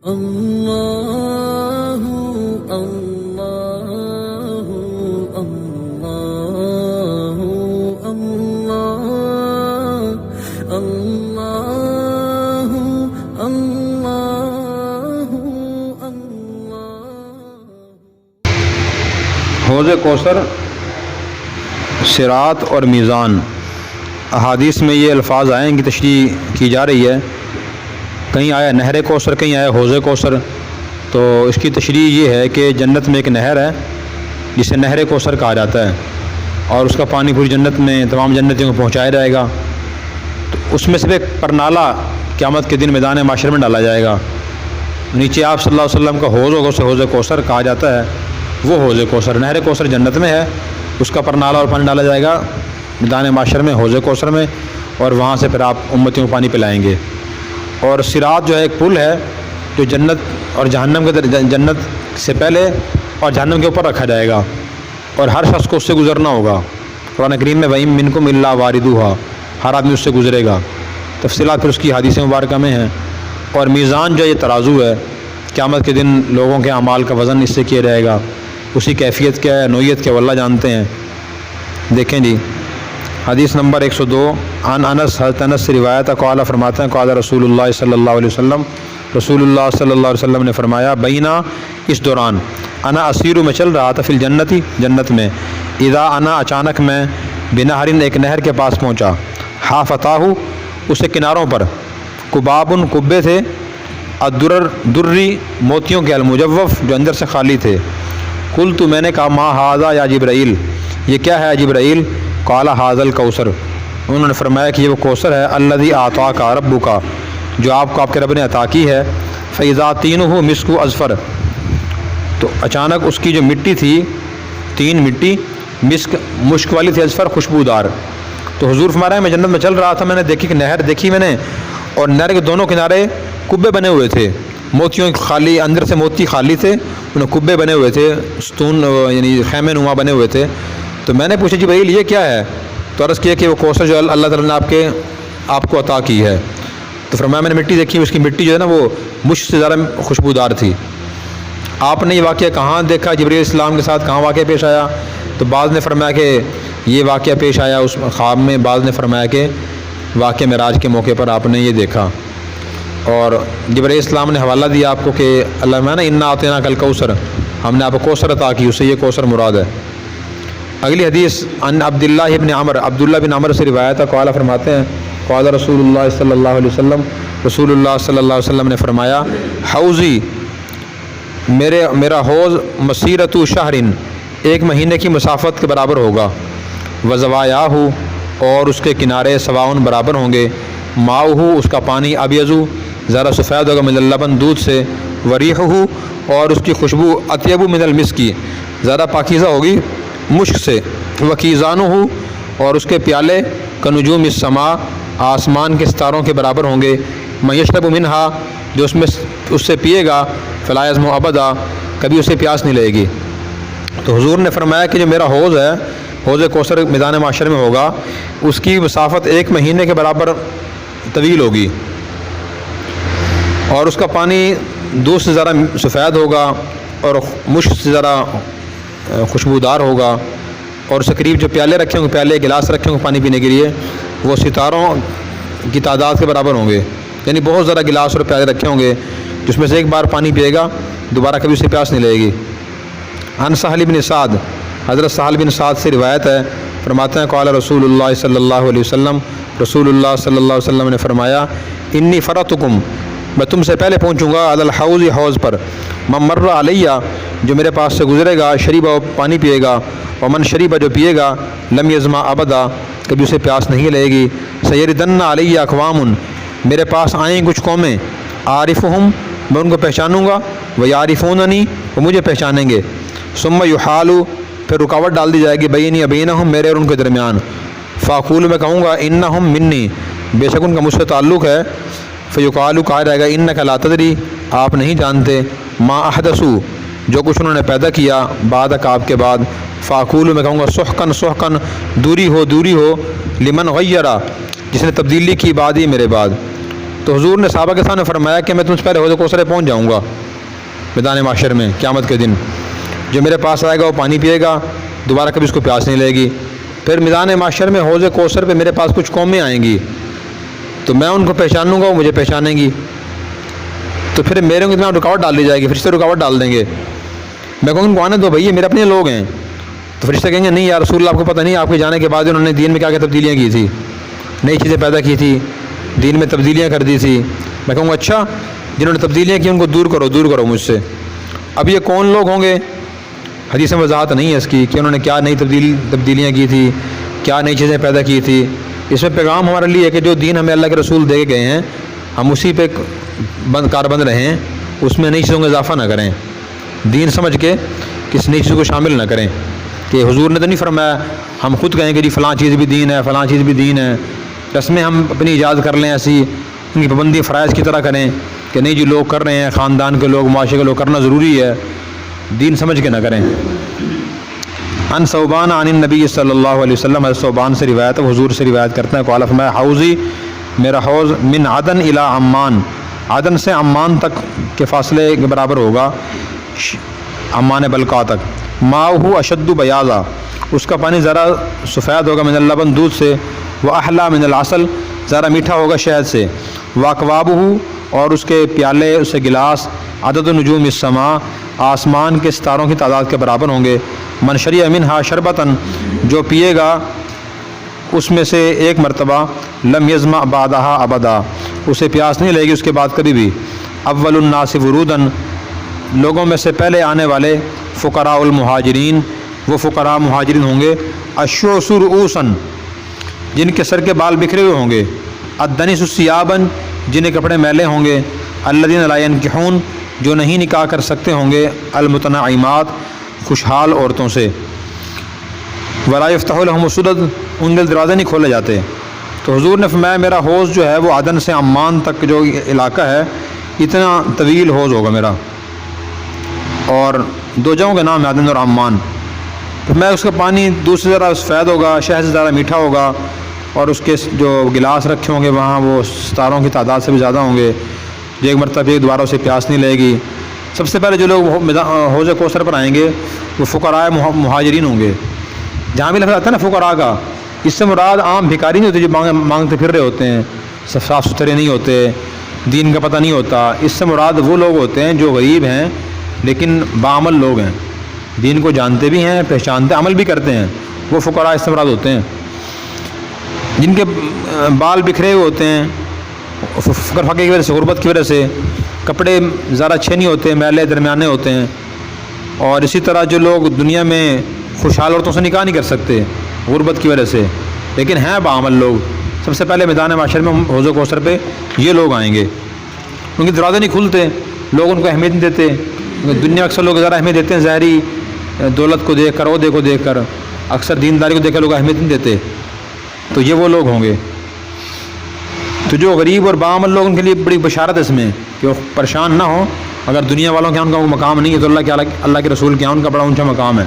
اللہ اللہ اللہ اللہ اللہ اللہ اللہ۔ حوض کوثر، صراط اور میزان، احادیث میں یہ الفاظ آئے ہیں کہ تشریح کی جا رہی ہے، کہیں آیا نہر کوثر، کہیں آیا حوض کوثر۔ تو اس کی تشریح یہ ہے کہ جنت میں ایک نہر ہے جسے نہر کوثر کہا جاتا ہے، اور اس کا پانی پوری جنت میں تمام جنتیوں کو پہنچایا جائے گا۔ تو اس میں سے ایک پرنالہ قیامت کے دن میدان معاشر میں ڈالا جائے گا، نیچے آپ صلی اللہ علیہ وسلم کا حوض ہوگا، اسے حوض کوثر کہا جاتا ہے۔ وہ حوض کوثر، نہر کوثر جنت میں ہے، اس کا پرنالہ اور پانی ڈالا جائے گا میدان معاشر میں، حوض کوثر میں، اور وہاں سے پھر آپ امتیوں کو پانی پلائیں گے۔ اور صراط جو ہے ایک پل ہے جو جنت اور جہنم کے جنت سے پہلے اور جہنم کے اوپر رکھا جائے گا، اور ہر شخص کو اس سے گزرنا ہوگا۔ قرآن کریم میں وَإِن مِّنكُمْ إِلَّا وَارِدُوهَا، ہر آدمی اس سے گزرے گا۔ تفصیلات پھر اس کی حدیث مبارکہ میں ہیں۔ اور میزان جو یہ ترازو ہے، قیامت کے دن لوگوں کے اعمال کا وزن اس سے کیا جائے گا، اسی کیفیت کیا ہے، نوعیت کیا، اللہ جانتے ہیں۔ دیکھیں جی، حدیث نمبر 102، عن انس، حضرت انس سے روایت ہے، قال فرماتے ہیں قال رسول اللہ صلی اللہ علیہ وسلم، رسول اللہ صلی اللہ علیہ وسلم نے فرمایا، بینا، اس دوران، انا اسیرو، میں چل رہا تھا، فی الجنتی، جنت میں، اذا انا، اچانک میں، بنہرن، ایک نہر کے پاس پہنچا، حافتاہ، اسے کناروں پر، کبابن، کبے تھے، الدرر، دری، موتیوں کے، المجوف، جو اندر سے خالی تھے۔ قلت، میں نے کہا، ما ھذا یا جبرائیل، یہ کیا ہے جبرائیل؟ قال ھذا الکوثر، انہوں نے فرمایا کہ یہ وہ کوثر ہے، الذی اعطاک ربک، جو آپ کو آپ کے رب نے عطا کی ہے۔ فاذا طینہ مسک اظفر، تو اچانک اس کی جو مٹی تھی، تین مٹی، مسک، مشک والی تھی، اظفر، خوشبودار۔ تو حضور فرما رہے ہیں میں جنت میں چل رہا تھا، میں نے دیکھی کہ نہر دیکھی میں نے، اور نہر کے دونوں کنارے کبے بنے ہوئے تھے، موتیوں خالی، اندر سے موتی خالی تھے، انہیں کبے بنے ہوئے تھے، ستون یعنی خیمے نما بنے ہوئے تھے۔ تو میں نے پوچھا جبرائیل یہ کیا ہے؟ تو عرض کیا کہ وہ کوثر جو اللہ تعالیٰ نے آپ کو عطا کی ہے۔ تو فرمایا میں نے مٹی دیکھی، اس کی مٹی جو ہے نا وہ مشک سے زیادہ خوشبودار تھی۔ آپ نے یہ واقعہ کہاں دیکھا جبرائیل السلام کے ساتھ، کہاں واقعہ پیش آیا؟ تو بعض نے فرمایا کہ یہ واقعہ پیش آیا اس خواب میں، بعض نے فرمایا کہ واقعہ معراج کے موقع پر آپ نے یہ دیکھا۔ اور جبرائیل السلام نے حوالہ دیا آپ کو کہ اللہ میں نا انا اعطیناک الکوثر، ہم نے آپ کو کوثر عطا کی، اس سے یہ کوثر مراد ہے۔ اگلی حدیث عن عبداللہ ابن عمر، عبداللہ بن عمر سے روایت ہے، قال فرماتے ہیں قال رسول اللہ صلی اللہ علیہ وسلم، رسول اللہ صلی اللہ علیہ وسلم نے فرمایا، حوضی، میرا حوض، مسیرۃ شہر، ایک مہینے کی مسافت کے برابر ہوگا، وزوایاہ، اور اس کے کنارے، سواؤن، برابر ہوں گے، ماؤہ، اس کا پانی، ابیضو، ذرا سفید ہوگا، من اللبن، دودھ سے، وریحہ، اور اس کی خوشبو، اطیب من المسکی، زیادہ پاکیزہ ہوگی مشک سے، وکیزانہ، اور اس کے پیالے، کنجوم السماء، آسمان کے ستاروں کے برابر ہوں گے، من یشرب منہا، جو اس سے پیے گا، فلا یظمأ ابدا، کبھی اسے پیاس نہیں لگے گی۔ تو حضور نے فرمایا کہ جو میرا حوض ہے، حوض کوثر میدان معاشر میں ہوگا، اس کی مسافت ایک مہینے کے برابر طویل ہوگی، اور اس کا پانی دودھ سے زیادہ سفید ہوگا، اور مشک سے زیادہ خوشبودار ہوگا، اور اس سے قریب جو پیالے رکھے ہوں گے، پیالے گلاس رکھے ہوں گے پانی پینے کے لیے، وہ ستاروں کی تعداد کے برابر ہوں گے، یعنی بہت زیادہ گلاس اور پیالے رکھے ہوں گے، جس میں سے ایک بار پانی پیے گا دوبارہ کبھی اسے پیاس نہیں لگے گی۔ عن سہل بن سعد، حضرت سہل بن سعد سے روایت ہے، فرماتے ہیں قال رسول اللہ صلی اللہ علیہ وسلم، رسول اللہ صلی اللہ علیہ وسلم نے فرمایا، انی فرطکم، میں تم سے پہلے پہنچوں گا، علی الحوض، حوض پر، من مر علیہ، جو میرے پاس سے گزرے گا، شریبہ، پانی پیے گا، ومن شریبہ، جو پیے گا، لم یظمأ ابدا، کبھی اسے پیاس نہیں لگے گی، سیردن علیہ اقوام، میرے پاس آئیں کچھ قومیں، عارفہم، میں ان کو پہچانوں گا، ویعرفوننی، وہ مجھے پہچانیں گے، ثم یحال، پھر رکاوٹ ڈال دی جائے گی، بینی بینہم، میرے اور ان کے درمیان، فاقول، میں کہوں گا، انہم منی، بے شک ان کا مجھ سے تعلق ہے، فیقال، کہا جائے گا، انک لا تدری، آپ نہیں جانتے، ما احدثوا، جو کچھ انہوں نے پیدا کیا، بعدک، آپ کے بعد، فاقول، میں کہوں گا، سحقن سحقن، دوری ہو دوری ہو، لمن غیرہ، جس نے تبدیلی کی بعد ہی میرے بعد، تو حضور نے صحابہ کے سامنے فرمایا کہ میں تم سے پہلے حوض کوثر پہنچ جاؤں گا میدان محشر میں قیامت کے دن، جو میرے پاس آئے گا وہ پانی پیے گا، دوبارہ کبھی اس کو پیاس نہیں لگے گی۔ پھر میدان محشر میں حوض کوثر پہ میرے پاس کچھ قومیں آئیں گی، تو میں ان کو پہچانوں گا، وہ مجھے پہچانیں گی، تو پھر میرے میں رکاوٹ ڈال دی جائے گی، فرشتے رکاوٹ ڈال دیں گے، میں کہوں ان کو آنے دو بھائی، یہ میرے اپنے لوگ ہیں، تو فرشتے کہیں گے نہیں یا رسول اللہ آپ کو پتہ نہیں آپ کے جانے کے بعد انہوں نے دین میں کیا کیا تبدیلیاں کی تھی، نئی چیزیں پیدا کی تھی، دین میں تبدیلیاں کر دی تھی۔ میں کہوں گا اچھا، جنہوں نے تبدیلیاں کی ان کو دور کرو مجھ سے۔ اب یہ کون لوگ ہوں گے؟ حدیث میں وضاحت نہیں ہے اس کی کہ انہوں نے کیا نئی تبدیلیاں کی تھی، کیا نئی چیزیں پیدا کی تھی۔ اس میں پیغام ہمارے لیے ہے کہ جو دین ہمیں اللہ کے رسول دے گئے ہیں ہم اسی پہ کاربند رہیں، اس میں نئی چیزوں کا اضافہ نہ کریں، دین سمجھ کے کس نئی چیزوں کو شامل نہ کریں کہ حضور نے تو نہیں فرمایا ہم خود کہیں کہ جی فلاں چیز بھی دین ہے، فلاں چیز بھی دین ہے، رسمیں ہم اپنی ایجاد کر لیں ایسی، ان کی پابندی فرائض کی طرح کریں کہ نہیں جی لوگ کر رہے ہیں، خاندان کے لوگ، معاشرے کے لوگ، کرنا ضروری ہے، دین سمجھ کے نہ کریں۔ ان ثوبان عن النبی صلی اللہ علیہ وسلم، حضرت ثوبان سے روایت ہے، حضور سے روایت کرتے ہیں، قال فرمایا حوضی میرا حوض من عدن الی عمان، عدن سے عمان تک کے فاصلے کے برابر ہوگا، عمان بلقاء تک، ماؤہ اشد بیاضا، اس کا پانی ذرا سفید ہوگا، من اللبن دودھ سے، واحلی من العسل، ذرا میٹھا ہوگا شہد سے، واکوابہ اور اس کے پیالے، اس سے گلاس، عدد نجوم السماء، آسمان کے ستاروں کی تعداد کے برابر ہوں گے، من شریع منہا شربتاً، جو پیے گا اس میں سے ایک مرتبہ، لم یظمأ بعدہا ابدا، اسے پیاس نہیں لگے گی اس کے بعد کبھی بھی۔ اول الناس وروداً، لوگوں میں سے پہلے آنے والے، فقراء المہاجرین، وہ فقراء مہاجرین ہوں گے، الشعث رؤوساً، جن کے سر کے بال بکھرے ہوئے ہوں گے، الدنس ثیاباً، جنہیں کپڑے میلے ہوں گے، الذین لا ینکحون، جو نہیں نکاح کر سکتے ہوں گے، المتنعمات، خوشحال عورتوں سے، ولا یفتح لهم السدد، ان کے دروازے نہیں کھولے جاتے۔ تو حضور نے فرمایا میرا حوض جو ہے وہ عدن سے عمان تک جو علاقہ ہے اتنا طویل حوض ہوگا میرا، اور دو جگہوں کے نام ہے عدن اور عمان، تو میں اس کا پانی دودھ سے ذرا سفید ہوگا، شہد سے ذرا میٹھا ہوگا، اور اس کے جو گلاس رکھے ہوں گے وہاں وہ ستاروں کی تعداد سے بھی زیادہ ہوں گے، جو ایک مرتبہ ایک دوبارہ اسے پیاس نہیں لگے گی۔ سب سے پہلے جو لوگ حوض کوثر پر آئیں گے وہ فقراء مہاجرین ہوں گے۔ جہاں بھی لفظ آتا ہے نا فقراء کا، اس سے مراد عام بھکاری نہیں ہوتے جو مانگتے پھر رہے ہوتے ہیں، صاف ستھرے نہیں ہوتے، دین کا پتہ نہیں ہوتا، اس سے مراد وہ لوگ ہوتے ہیں جو غریب ہیں لیکن باعمل لوگ ہیں، دین کو جانتے بھی ہیں، پہچانتے، عمل بھی کرتے ہیں، وہ فقراء اس سے مراد ہوتے ہیں۔ جن کے بال بکھرے ہوئے ہوتے ہیں فقر فقے کی وجہ سے، غربت کی وجہ سے، کپڑے ذرا اچھے نہیں ہوتے، میلے درمیانے ہوتے ہیں، اور اسی طرح جو لوگ دنیا میں خوشحال عورتوں سے نکاح نہیں کر سکتے غربت کی وجہ سے لیکن ہیں باعمل لوگ، سب سے پہلے میدان معاشر میں حوض کوثر پہ یہ لوگ آئیں گے۔ ان کے دروازے نہیں کھلتے، لوگ ان کو اہمیت نہیں دیتے، دنیا اکثر لوگ ذرا اہمیت دیتے ہیں ظاہری دولت کو دیکھ کر، عہدے کو دیکھ کر، اکثر دینداری کو دیکھ کر لوگ اہمیت نہیں دیتے، تو یہ وہ لوگ ہوں گے۔ تو جو غریب اور باعمل لوگ ان کے لیے بڑی بشارت ہے اس میں کہ وہ پریشان نہ ہوں، اگر دنیا والوں کے ان کا مقام نہیں ہے تو اللہ کے رسول کے ان کا بڑا اونچا مقام ہے۔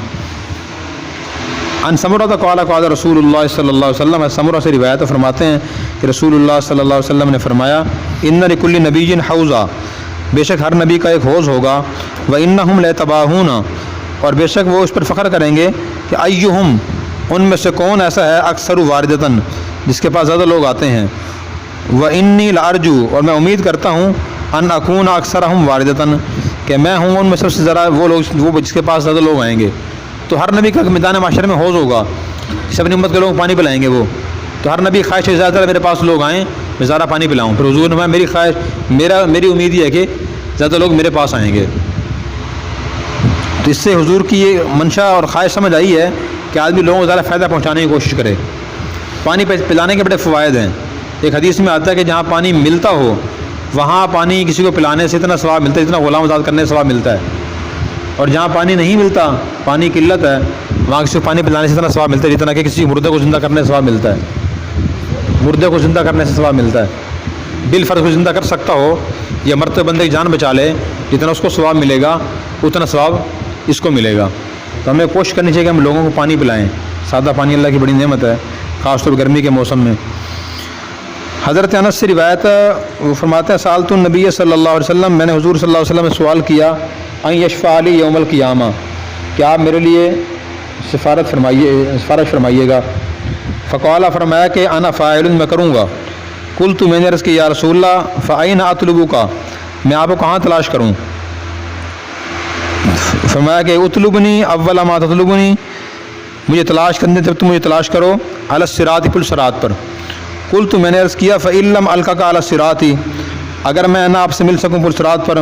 ان سمرہ قال قال رسول اللہ صلی اللہ علیہ وسلم، سمرہ سے روایت فرماتے ہیں کہ رسول اللہ صلی اللہ علیہ وسلم نے فرمایا ان لکل نبی حوضا، بے شک ہر نبی کا ایک حوض ہوگا، وانہم لیتباہون، اور بے شک وہ اس پر فخر کریں گے کہ ایہم، ان میں سے کون ایسا ہے، اکثر واردتاً، جس کے پاس زیادہ لوگ آتے ہیں، وانی لارجو، اور میں امید کرتا ہوں، ان اکون اکثرہم واردتاً، کہ میں ہوں ان میں سب سے ذرا وہ لوگ وہ جس کے پاس زیادہ لوگ آئیں گے۔ تو ہر نبی کا میدان معاشر میں حوض ہوگا، جس اپنی امت کے لوگ پانی پلائیں گے وہ، تو ہر نبی خواہش ہے زیادہ تر میرے پاس لوگ آئیں، میں زیادہ پانی پلاؤں۔ پھر حضور نے میری خواہش، میری امید یہ ہے کہ زیادہ لوگ میرے پاس آئیں گے۔ تو اس سے حضور کی یہ منشا اور خواہش سمجھ آئی ہے کہ آدمی لوگوں کو زیادہ فائدہ پہنچانے کی کوشش کرے۔ پانی پلانے کے بڑے فوائد ہیں، ایک حدیث میں آتا ہے کہ جہاں پانی ملتا ہو وہاں پانی کسی کو پلانے سے اتنا ثواب ملتا ہے جتنا غلام آزاد کرنے سے ثواب ملتا ہے، اور جہاں پانی نہیں ملتا، پانی قلت ہے، وہاں کسی کو پانی پلانے سے اتنا ثواب ملتا ہے جتنا کہ کسی مردے کو زندہ کرنے سے ثواب ملتا ہے، مردے کو زندہ کرنے سے ثواب ملتا ہے۔ بالفرض کو زندہ کر سکتا ہو یا مرتے بندے کی جان بچا لے، جتنا اس کو ثواب ملے گا اتنا ثواب اس کو ملے گا۔ تو ہمیں کوشش کرنی چاہیے کہ ہم لوگوں کو پانی پلائیں، سادہ پانی اللہ کی بڑی نعمت ہے، خاص طور پر گرمی کے موسم میں۔ حضرت انس سے روایت وہ فرماتے ہیں سالت النبی صلی اللہ علیہ وسلم، میں نے حضور صلی اللہ علیہ وسلم سے سوال کیا ان یشفع علی یوم القیامہ، کہ آپ میرے لیے سفارش فرمائیے گا. فقال، فرمایا کہ انا فاعل، میں کروں گا. قلت، میں نے عرض کی یا رسول اللہ فأین اطلبک، میں آپ کو کہاں تلاش کروں؟ فرمایا کہ اطلبنی اول ما تطلبنی، مجھے تلاش کرنے جب تم مجھے تلاش کرو علی الصراط، پل صراط پر. قلت، میں نے عرض کیا فإن لم القک علی الصراط، اگر میں نہ آپ سے مل سکوں پل صراط پر.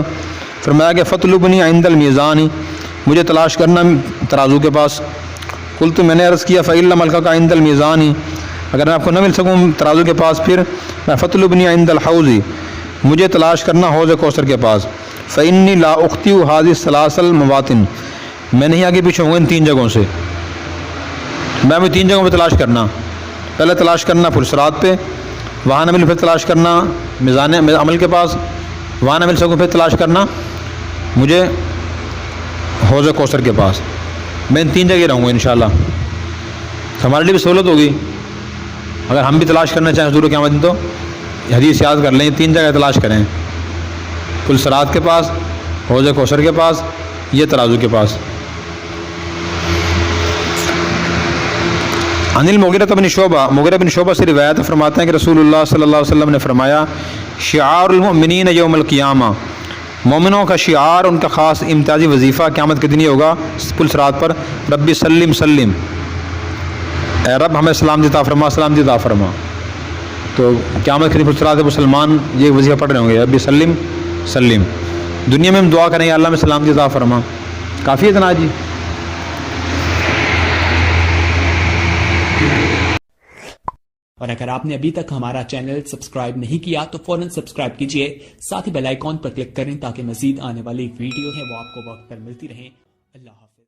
فرمایا کہ فطلبنی عند المیزان، مجھے تلاش کرنا ترازو کے پاس. قلت، میں نے عرض کیا فإن لم القک عند المیزان، اگر میں آپ کو نہ مل سکوں ترازو کے پاس، پھر میں فطلبنی عند الحوض، مجھے تلاش کرنا حوض کوثر کے پاس. فإنی لا اخطئ هذه الثلاث المواطن، میں نہیں آگے پیچھے ہوں گا ان 3 جگہوں سے. میں 3 جگہوں پہ تلاش کرنا، پہلے تلاش کرنا پل صراط پہ، وہاں نہ مل پھر تلاش کرنا میزان عمل کے پاس، وہاں نہ مل سکوں پھر تلاش کرنا مجھے حوض کوثر کے پاس. میں ان 3 جگہ رہوں گا انشاءاللہ. ہمارے لیے بھی سہولت ہوگی اگر ہم بھی تلاش کرنا چاہیں حضور قیامت دن، تو حدیث یاد کر لیں، 3 جگہ تلاش کریں، پل صراط کے پاس، حوض کوثر کے پاس، یہ ترازو کے پاس. عن المغیرہ بن شعبہ، مغیرہ بن شعبہ سے روایت فرماتے ہیں کہ رسول اللہ صلی اللہ علیہ وسلم نے فرمایا شعار المؤمنین یوم القیامہ، مومنوں کا شعار، ان کا خاص امتیازی وظیفہ قیامت کے دن یہ ہوگا پل صراط پر، ربی سلم سلم، اے رب ہمیں سلامتی عطا فرما، سلامتی عطا فرما. تو قیامت کے دن پل صراط مسلمان یہ وظیفہ پڑھ رہے ہوں گے ربی سلم سلم. دنیا میں ہم دعا کریں یا اللہ میں سلامتی عطا فرما، کافی ہے اتنا جی. اور اگر آپ نے ابھی تک ہمارا چینل سبسکرائب نہیں کیا تو فوراً سبسکرائب کیجئے، ساتھ ہی بیل آئیکن پر کلک کریں تاکہ مزید آنے والی ویڈیو ہیں وہ آپ کو وقت پر ملتی رہیں. اللہ حافظ.